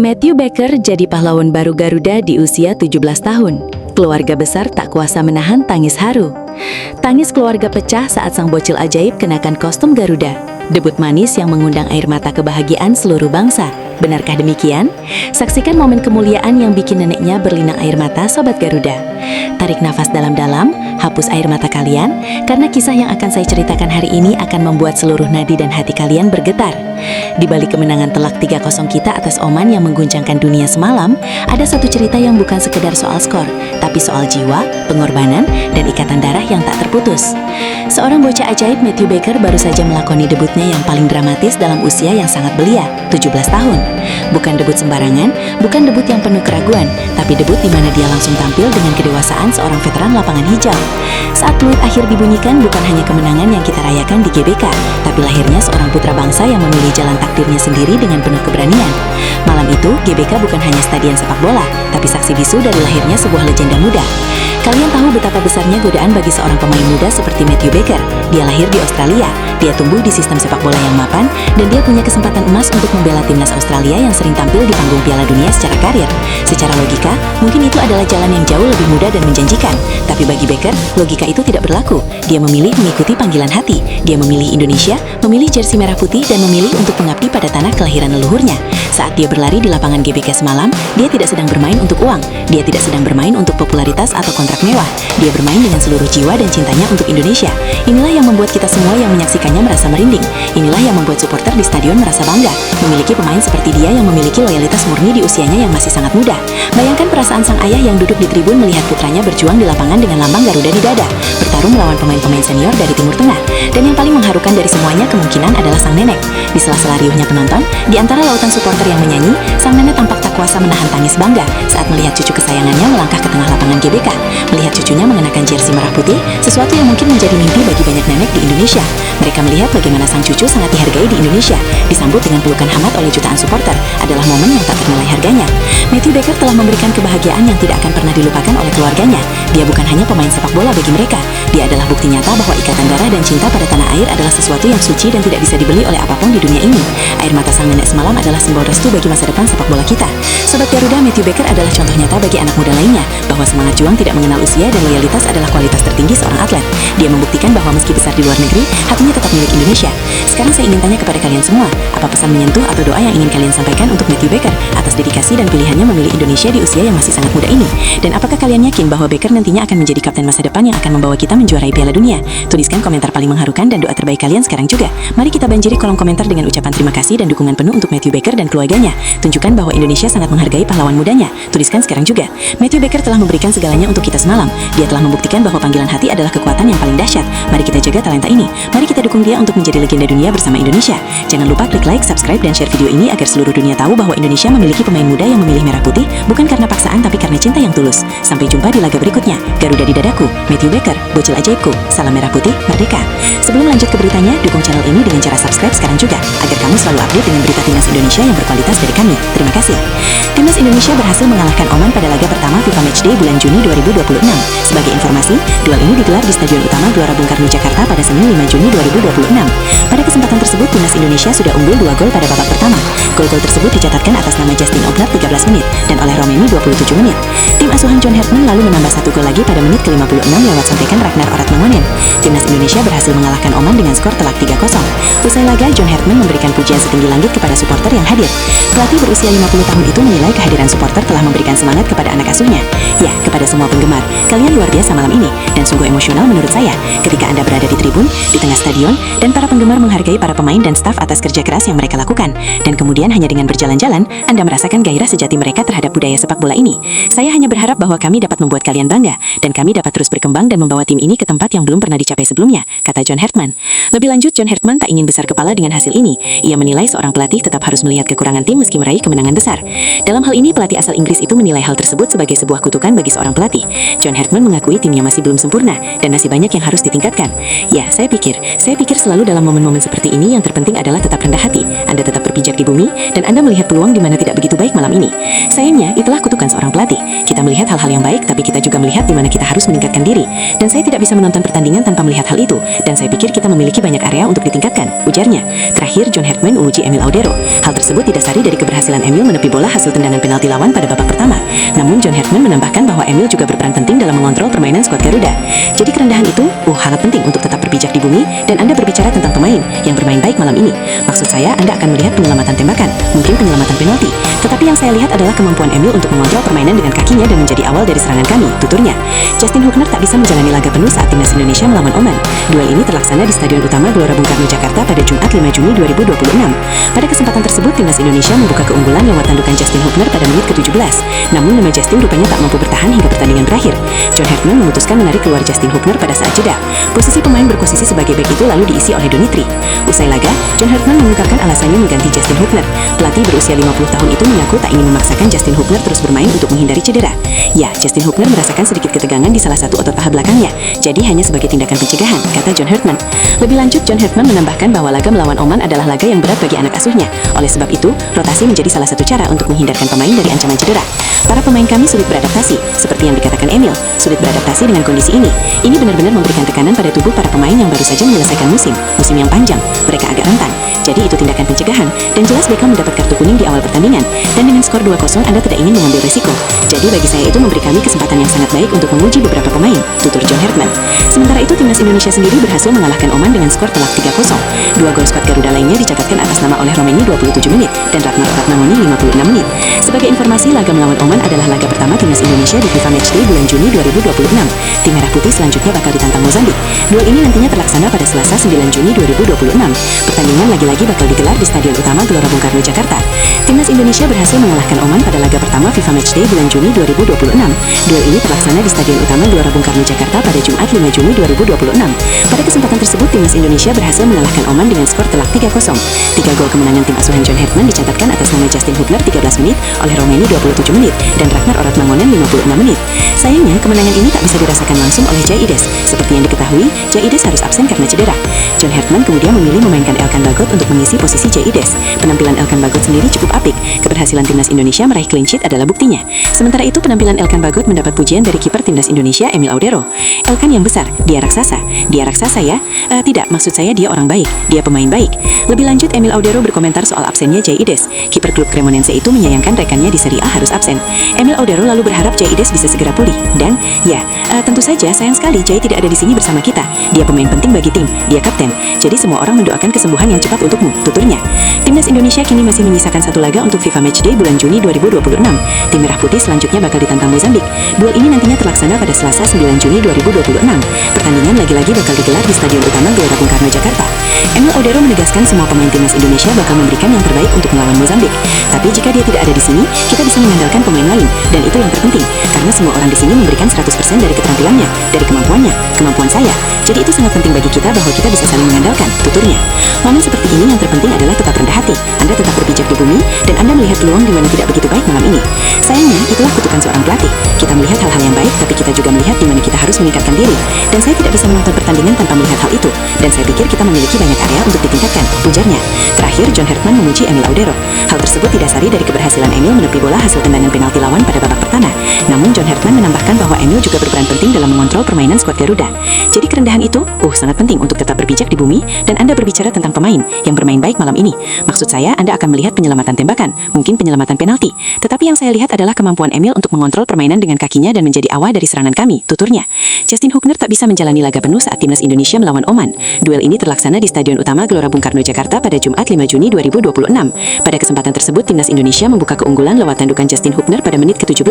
Matthew Baker jadi pahlawan baru Garuda di usia 17 tahun. Keluarga besar tak kuasa menahan tangis haru. Tangis keluarga pecah saat sang bocil ajaib kenakan kostum Garuda. Debut manis yang mengundang air mata kebahagiaan seluruh bangsa. Benarkah demikian? Saksikan momen kemuliaan yang bikin neneknya berlinang air mata Sobat Garuda. Tarik nafas dalam-dalam, hapus air mata kalian, karena kisah yang akan saya ceritakan hari ini akan membuat seluruh nadi dan hati kalian bergetar. Di balik kemenangan telak 3-0 kita atas Oman yang mengguncangkan dunia semalam, ada satu cerita yang bukan sekedar soal skor, tapi soal jiwa, pengorbanan, dan ikatan darah yang tak terputus. Seorang bocah ajaib Matthew Baker baru saja melakoni debutnya yang paling dramatis dalam usia yang sangat belia, 17 tahun. Bukan debut sembarangan, bukan debut yang penuh keraguan, tapi debut di mana dia langsung tampil dengan kedewasaan seorang veteran lapangan hijau. Saat peluit akhir dibunyikan, bukan hanya kemenangan yang kita rayakan di GBK, tapi lahirnya seorang putra bangsa yang memilih jalan takdirnya sendiri dengan penuh keberanian. Malam itu, GBK bukan hanya stadion sepak bola, tapi saksi bisu dari lahirnya sebuah legenda muda. Kalian tahu betapa besarnya godaan bagi seorang pemain muda seperti Matthew Baker. Dia lahir di Australia, dia tumbuh di sistem sepak bola yang mapan, dan dia punya kesempatan emas untuk membela timnas Australia yang sering tampil di panggung Piala Dunia secara karir. Secara logika, mungkin itu adalah jalan yang jauh lebih mudah dan menjanjikan. Tapi bagi Baker, logika itu tidak berlaku. Dia memilih mengikuti panggilan hati. Dia memilih Indonesia, memilih jersey merah putih, dan memilih untuk mengabdi pada tanah kelahiran leluhurnya. Saat dia berlari di lapangan GBK semalam, dia tidak sedang bermain untuk uang. Dia tidak sedang bermain untuk popularitas atau kontrak mewah. Dia bermain dengan seluruh jiwa dan cintanya untuk Indonesia. Inilah yang membuat kita semua yang menyaksikannya merasa merinding. Inilah yang membuat supporter di stadion merasa bangga memiliki pemain seperti dia yang memiliki loyalitas murni di usianya yang masih sangat muda. Bayangkan perasaan sang ayah yang duduk di tribun melihat putranya berjuang di lapangan dengan lambang Garuda di dada, bertarung melawan pemain-pemain senior dari Timur Tengah. Dan yang paling mengharukan dari semuanya kemungkinan adalah sang nenek. Di sela-sela riuhnya penonton, di antara lautan supporter yang menyanyi, sang nenek tampak tak kuasa menahan tangis bangga saat melihat cucu kesayangannya melangkah ke tengah lapangan GBK. Melihat cucunya mengenakan jersey merah putih, sesuatu yang mungkin menjadi mimpi bagi banyak nenek di Indonesia. Mereka melihat bagaimana sang cucu sangat dihargai di Indonesia, disambut dengan pelukan hangat oleh jutaan supporter, adalah momen yang tak ternilai harganya. Matthew Baker telah memberikan kebahagiaan yang tidak akan pernah dilupakan oleh keluarganya. Dia bukan hanya pemain sepak bola bagi mereka, dia adalah bukti nyata bahwa ikatan darah dan cinta pada tanah air adalah sesuatu yang suci dan tidak bisa dibeli oleh apapun di dunia ini. Air mata sang nenek semalam adalah simbol restu bagi masa depan sepak bola kita. Sobat Garuda, Matthew Baker adalah contoh nyata bagi anak muda lainnya, bahwa semangat juang tidak mengenal usia dan loyalitas adalah kualitas tertinggi seorang atlet. Dia membuktikan bahwa meski besar di luar negeri, hatinya tetap milik Indonesia. Sekarang saya ingin tanya kepada kalian semua, apa pesan menyentuh atau doa yang ingin kalian sampaikan untuk Matthew Baker atas dedikasi dan pilihannya memilih Indonesia di usia yang masih sangat muda ini? Dan apakah kalian yakin bahwa Baker nantinya akan menjadi kapten masa depan yang akan membawa kita menjuarai Piala Dunia? Tuliskan komentar paling mengharukan dan doa terbaik kalian sekarang juga. Mari kita banjiri kolom komentar dengan ucapan terima kasih dan dukungan penuh untuk Matthew Baker dan keluarganya. Tunjukkan bahwa Indonesia sangat menghargai pahlawan mudanya. Tuliskan sekarang juga. Matthew Baker telah memberikan segalanya untuk kita semalam. Dia telah membuktikan bahwa panggilan hati adalah kekuatan yang paling dahsyat. Mari kita jaga talenta ini. Mari kita dukung dia untuk menjadi legenda dunia bersama Indonesia. Jangan lupa klik like, subscribe, dan share video ini agar seluruh dunia tahu bahwa Indonesia memiliki pemain muda yang memilih merah putih, bukan karena paksaan tapi karena cinta yang tulus. Sampai jumpa di laga berikutnya. Garuda di dadaku, Matthew Baker, bocil ajaibku. Salam merah putih, merdeka. Sebelum lanjut ke beritanya, dukung channel ini dengan cara subscribe sekarang juga, agar kamu selalu update dengan berita timnas Indonesia yang berkualitas dari kami. Terima kasih. Timnas Indonesia berhasil mengalahkan Oman pada laga pertama FIFA Matchday bulan Juni 2026. Sebagai informasi, duel ini digelar di Stadion Utama Gelora Bung Karno, Jakarta pada Senin 5 Juni 2026. Pada kesempatan tersebut, timnas Indonesia sudah unggul 2 gol pada babak pertama. Gol-gol tersebut dicatatkan atas nama Justin Ognat 13 menit dan oleh Romemi 27 menit. Tim asuhan John Hartman lalu menambah 1 gol lagi pada menit ke-56 lewat sontekan Ragnar Oratmangonen. Timnas Indonesia berhasil mengalahkan Oman dengan skor telak 3-0. Usai laga, John Hartman memberikan pujian setinggi langit kepada supporter yang hadir. Pelatih berusia 50 tahun itu menilai kehadiran supporter telah memberikan semangat kepada anak asuhnya. Ya, kepada semua penggemar, kalian luar biasa malam ini dan sungguh emosional menurut saya ketika Anda berada di tribun, di tengah stadion, dan para penggemar menghargai para pemain dan staf atas kerja keras yang mereka lakukan. Dan kemudian hanya dengan berjalan-jalan, Anda merasakan gairah sejati mereka terhadap budaya sepak bola ini. Saya hanya berharap bahwa kami dapat membuat kalian bangga, dan kami dapat terus berkembang dan membawa tim ini ke tempat yang belum pernah dicapai sebelumnya, kata John Hartman. Lebih lanjut, John Hartman tak ingin besar kepala dengan hasil ini. Ia menilai seorang pelatih tetap harus melihat kekurangan tim meski meraih kemenangan besar. Dalam hal ini, pelatih asal Inggris itu menilai hal tersebut sebagai sebuah kutukan bagi seorang pelatih. John Hartman mengakui timnya masih belum sempurna dan masih banyak yang harus ditingkatkan. Ya, saya pikir selalu dalam momen-momen seperti ini yang terpenting adalah tetap rendah hati. Anda tetap berpikir berpijak di bumi, dan Anda melihat peluang di mana tidak begitu baik malam ini. Sayangnya, itulah kutukan seorang pelatih. Kita melihat hal-hal yang baik, tapi kita juga melihat di mana kita harus meningkatkan diri. Dan saya tidak bisa menonton pertandingan tanpa melihat hal itu, dan saya pikir kita memiliki banyak area untuk ditingkatkan, ujarnya. Terakhir, John Hartman memuji Emil Audero. Hal tersebut didasari dari keberhasilan Emil menepi bola hasil tendangan penalti lawan pada babak pertama. Namun, John Hartman menambahkan bahwa Emil juga berperan penting dalam mengontrol permainan skuad Garuda. Jadi kerendahan itu, sangat penting untuk tetap berpijak di bumi, dan Anda berbicara tentang pemain yang bermain baik malam ini. Maksud saya, Anda akan melihat penyelamatan tembakan, mungkin penyelamatan penalti. Tetapi yang saya lihat adalah kemampuan Emil untuk mengontrol permainan dengan kakinya dan menjadi awal dari serangan kami, tuturnya. Justin Hubner tak bisa menjalani laga penuh saat timnas Indonesia melawan Oman. Duel ini terlaksana di Stadion Utama Gelora Bung Karno, Jakarta pada Jumat 5 Juni 2026. Pada kesempatan tersebut, timnas Indonesia membuka keunggulan lewat tandukan Justin Hubner pada menit ke-17. Namun nama Justin rupanya tak mampu bertahan hingga pertandingan berakhir. John Hartman memutuskan menarik keluar Justin Hubner pada saat jeda. Posisi pemain berposisi sebagai bek itu lalu diisi oleh Donitri. Usai laga, John Hartman mengungkapkan alasannya mengganti Justin Hubner. Pelatih berusia 50 tahun itu mengaku tak ingin memaksakan Justin Hubner terus bermain untuk menghindari cedera. Ya, Justin Hubner merasakan sedikit ketegangan di salah satu otot paha belakangnya, jadi hanya sebagai tindakan pencegahan, kata John Hartman. Lebih lanjut, John Hartman menambahkan bahwa laga melawan Oman adalah laga yang berat bagi anak asuhnya. Oleh sebab itu, rotasi menjadi salah satu cara untuk menghindarkan pemain dari ancaman cedera. Para pemain kami sulit beradaptasi, seperti yang dikatakan Emil, sulit beradaptasi dengan kondisi ini. Ini benar-benar memberikan tekanan pada tubuh para pemain yang baru saja menyelesaikan musim yang panjang. Mereka agak rentan. Jadi itu tindakan pencegahan, dan jelas Beckham mendapat kartu kuning di awal pertandingan. Dan dengan skor 2-0 Anda tidak ingin mengambil risiko. Jadi bagi saya itu memberi kami kesempatan yang sangat baik untuk menguji beberapa pemain, tutur John Hartman. Sementara itu timnas Indonesia sendiri berhasil mengalahkan Oman dengan skor telak 3-0. Dua gol skuad Garuda lainnya dicatatkan atas nama oleh Romeni 27 menit dan Ratnar Ratnamoni 56 menit. Sebagai informasi, laga melawan Oman adalah laga pertama timnas Indonesia di FIFA Matchday bulan Juni 2026. Tim Merah Putih selanjutnya bakal ditantang Mozambik. Duel ini nantinya terlaksana pada Selasa 9 Juni 2026. Pertandingan lagi-lagi bakal digelar di Stadion Utama Gelora Bung Karno, Jakarta. Timnas Indonesia berhasil mengalahkan Oman pada laga pertama FIFA Matchday bulan Juni 2026. Duel ini terlaksana di Stadion Utama Gelora Bung Karno, Jakarta pada Jumat 5 Juni 2026. Pada kesempatan tersebut, timnas Indonesia berhasil mengalahkan Oman dengan skor telak 3-0. 3 gol kemenangan tim asuhan John Hartman dicatatkan atas nama Justin Hubner 13 menit, oleh Romeni 27 menit, dan Ratnar Ratnamoni 56 menit. Sayangnya, kemenangan ini tak bisa dirasakan langsung oleh Jaides. Seperti yang diketahui, Jaides harus absen karena cedera. John Hartman kemudian memilih memainkan Elkan Bagot untuk mengisi posisi Jaides. Penampilan Elkan Bagot sendiri cukup apik. Keberhasilan timnas Indonesia meraih clean sheet adalah buktinya. Sementara itu, penampilan Elkan Bagot mendapat pujian dari kiper timnas Indonesia Emil Audero. Elkan yang besar, dia raksasa. Dia raksasa ya? Tidak, maksud saya dia orang baik. Dia pemain baik. Lebih lanjut, Emil Audero berkomentar soal absennya Jaides. Kiper klub Cremonense itu menyayangkan rekannya di Serie A harus absen. Emil Audero lalu berharap Jaides bisa segera pulih. Dan, tentu saja sayang sekali Jai tidak ada di sini bersama kita. Dia pemain penting bagi tim, dia kapten. Jadi semua orang mendoakan kesembuhan yang cepat untukmu, tuturnya. Timnas Indonesia kini masih menyisakan satu laga untuk FIFA Matchday bulan Juni 2026. Tim Merah Putih selanjutnya bakal ditantang Mozambik. Duel ini nantinya terlaksana pada Selasa 9 Juni 2026. Pertandingan lagi-lagi bakal digelar di Stadion Utama Gelora Bung Karno, Jakarta. Emil Audero menegaskan semua pemain timnas Indonesia bakal memberikan yang terbaik untuk melawan Mozambik. Tapi jika dia tidak ada di sini, kita bisa mengandalkan pemain lain, dan itu yang terpenting, karena semua orang di sini memberikan 100% dari keterampilannya, dari kemampuannya, kemampuan saya. Jadi itu sangat penting bagi kita bahwa kita bisa saling mengandalkan, tuturnya. Momen seperti ini yang terpenting adalah tetap rendah hati. Anda tetap berpijak di bumi, dan Anda melihat peluang di mana tidak begitu baik malam ini. Sayangnya, itulah kutukan seorang pelatih. Kita melihat hal-hal yang baik, tapi kita juga melihat di mana kita harus meningkatkan diri. Dan saya tidak bisa menonton pertandingan tanpa melihat hal itu. Dan saya pikir kita memiliki banyak area untuk ditingkatkan, ujarnya. Terakhir, John Hartman memuji Emil Audero. Hal tersebut didasari dari keberhasilan Emil menepi bola hasil tendangan penalti lawan pada babak pertama. Namun John Hartman menambahkan bahwa Emil juga berperan penting dalam mengontrol permainan skuad Garuda. Jadi kerendahan itu, sangat penting untuk tetap berpijak di bumi, dan Anda berbicara tentang pemain yang bermain baik malam ini. Maksud saya, Anda akan melihat penyelamatan tembakan, mungkin penyelamatan penalti. Tetapi yang saya lihat adalah kemampuan Emil untuk mengontrol permainan dengan kakinya dan menjadi awal dari serangan kami, tuturnya. Justin Hubner tak bisa menjalani laga penuh saat timnas Indonesia melawan Oman. Duel ini terlaksana di Stadion Utama Gelora Bung Karno, Jakarta pada Jumat 5 Juni 2026. Pada kesempatan tersebut, timnas Indonesia membuka keunggulan lewat tandukan Justin Hubner pada menit ke-17.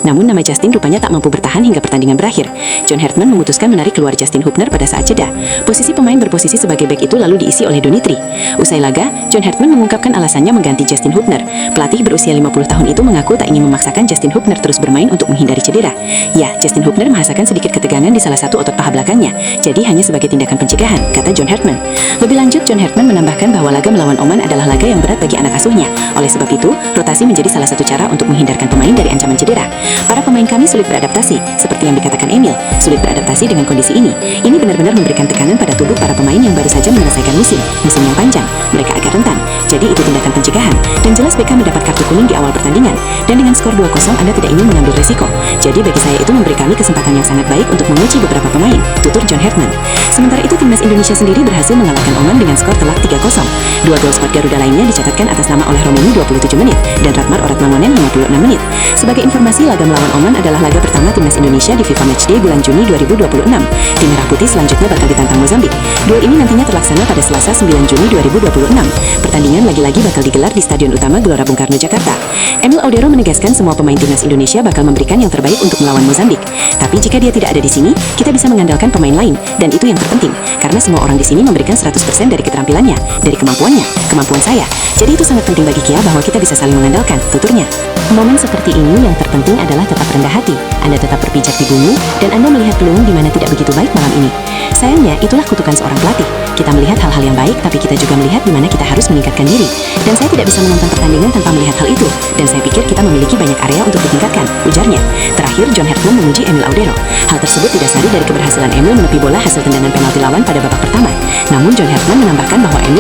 Namun nama Justin rupanya tak mampu bertahan hingga pertandingan berakhir. John Hartman memutuskan menarik keluar Justin Hubner pada saat jeda. Posisi pemain berposisi sebagai bek itu lalu diisi oleh Donitri. Usai laga, John Hartman mengungkapkan alasannya mengganti Justin Hubner. Pelatih berusia 50 tahun itu mengaku tak ingin memaksakan Justin Hubner terus bermain untuk menghindari cedera. Ya, Justin Hubner merasakan sedikit ketegangan di salah satu otot paha belakangnya. Jadi hanya sebagai tindakan pencegahan, kata John Hartman. Lebih lanjut, John Hartman menambahkan bahwa laga melawan Oman adalah laga yang berat bagi anak asuhnya. Oleh sebab itu, rotasi menjadi salah satu cara untuk menghindarkan pemain dari ancaman cedera. Para pemain kami sulit beradaptasi, seperti yang dikatakan Emil, sulit beradaptasi dengan kondisi ini. Ini benar-benar memberikan tekanan pada tubuh para pemain yang baru saja menyelesaikan musim yang panjang. Mereka agak rentan, jadi itu tindakan pencegahan. Dan jelas Beckham mendapat kartu kuning di awal pertandingan. Dan dengan skor 2-0 Anda tidak ingin mengambil resiko. Jadi bagi saya itu memberi kami kesempatan yang sangat baik untuk menguji beberapa pemain, tutur John Hartman. Sementara itu timnas Indonesia sendiri berhasil mengalahkan Oman dengan skor telak 3-0. Dua gol skuad Garuda lainnya dicatatkan atas nama oleh Romelu 27 menit dan Ratmar Oratmangonen 56 menit. Sebagai informasi, laga melawan Oman adalah laga pertama timnas Indonesia di FIFA Matchday bulan Juni 2026. Tim Merah Putih selanjutnya bakal ditantang Mozambik. Duel ini nantinya terlaksana pada Selasa 9 Juni 2026. Pertandingan lagi-lagi bakal digelar di Stadion Utama Gelora Bung Karno, Jakarta. Emil Audero menegaskan semua pemain timnas Indonesia bakal memberikan yang terbaik untuk melawan Mozambik. Tapi jika dia tidak ada di sini, kita bisa mengandalkan pemain lain, dan itu yang terpenting, karena semua orang di sini memberikan 100% dari keterampilannya, dari kemampuannya, kemampuan saya. Jadi itu sangat penting bagi Kia bahwa kita bisa saling mengandalkan, tuturnya. Momen seperti ini yang terpenting adalah tetap rendah hati. Anda tetap berpijak di bumi, dan Anda melihat peluang di mana tidak begitu baik malam ini. Sayangnya, itulah kutukan seorang pelatih. Kita melihat hal-hal yang baik, tapi kita juga melihat di mana kita harus meningkatkan diri. Dan saya tidak bisa menonton pertandingan tanpa melihat hal itu. Dan saya pikir kita memiliki banyak area untuk ditingkatkan, ujarnya. Terakhir, John Hartman memuji Emil Audero. Hal tersebut didasari dari keberhasilan Emil menepi bola hasil tendangan penalti lawan pada babak pertama. Namun John Hartman menambahkan bahwa Emil